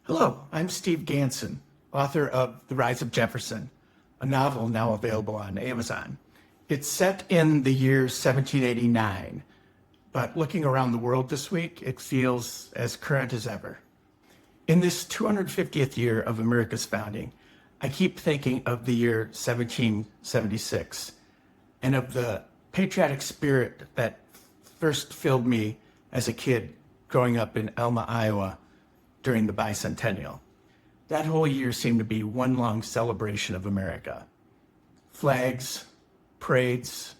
Hello, I'm Steve Ganson, author of The Rise of Jefferson, a novel now available on Amazon. It's set in the year 1789, but looking around the world this week, it feels as current as ever. In this 250th year of America's founding, I keep thinking of the year 1776 and of the patriotic spirit that first filled me as a kid growing up in Elma, Iowa, during the Bicentennial. That whole year seemed to be one long celebration of America. Flags, parades,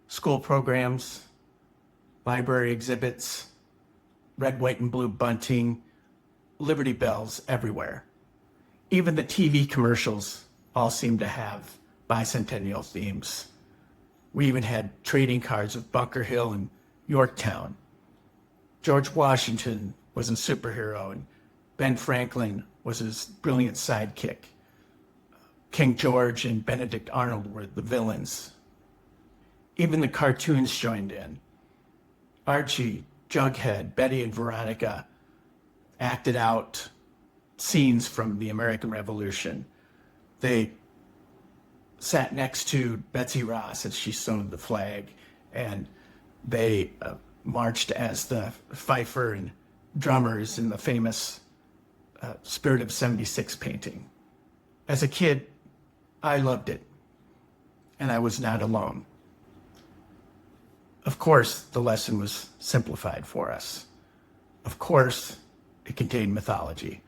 school programs, library exhibits, red, white, and blue bunting, Liberty bells everywhere. Even the TV commercials all seemed to have bicentennial themes. We even had trading cards of Bunker Hill and Yorktown. George Washington was a superhero, and Ben Franklin was his brilliant sidekick. King George and Benedict Arnold were the villains. Even the cartoons joined in. Archie, Jughead, Betty, and Veronica acted out scenes from the American Revolution. They sat next to Betsy Ross as she sewn the flag, and they marched as the fifer and drummers in the famous Spirit of 76 painting. As a kid, I loved it, and I was not alone. Of course, the lesson was simplified for us. Of course, it contained mythology,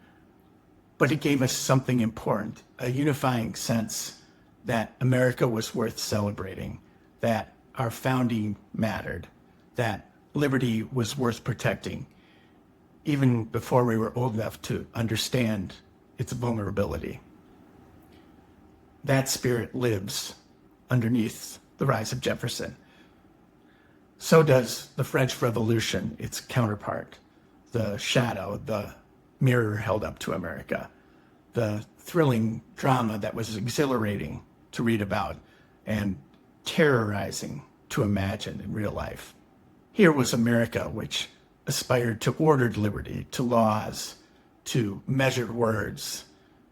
but it gave us something important, a unifying sense that America was worth celebrating, that our founding mattered, that liberty was worth protecting, even before we were old enough to understand its vulnerability. That spirit lives underneath the Rise of Jefferson. So does the French Revolution, its counterpart, the shadow, the mirror held up to America, the thrilling drama that was exhilarating to read about and terrorizing to imagine in real life. Here was America, which aspired to ordered liberty, to laws, to measured words,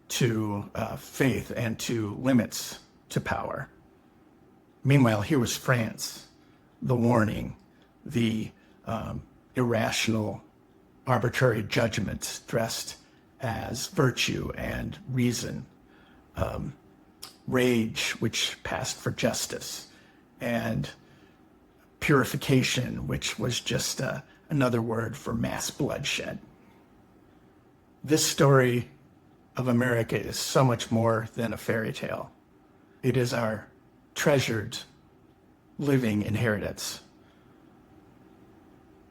to faith, and to limits to power. Meanwhile, here was France, the warning, the irrational, arbitrary judgments dressed as virtue and reason, rage, which passed for justice, and purification, which was just another word for mass bloodshed. This story of America is so much more than a fairy tale. It is our treasured, living inheritance.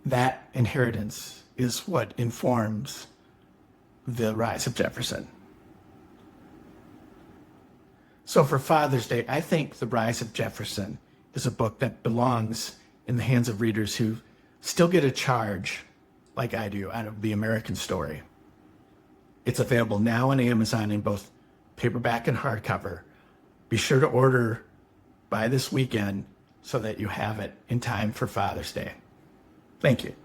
That inheritance is what informs the Rise of Jefferson. So for Father's Day, I think The Rise of Jefferson is a book that belongs in the hands of readers who still get a charge, like I do, out of the American story. It's available now on Amazon in both paperback and hardcover. Be sure to order by this weekend so that you have it in time for Father's Day. Thank you.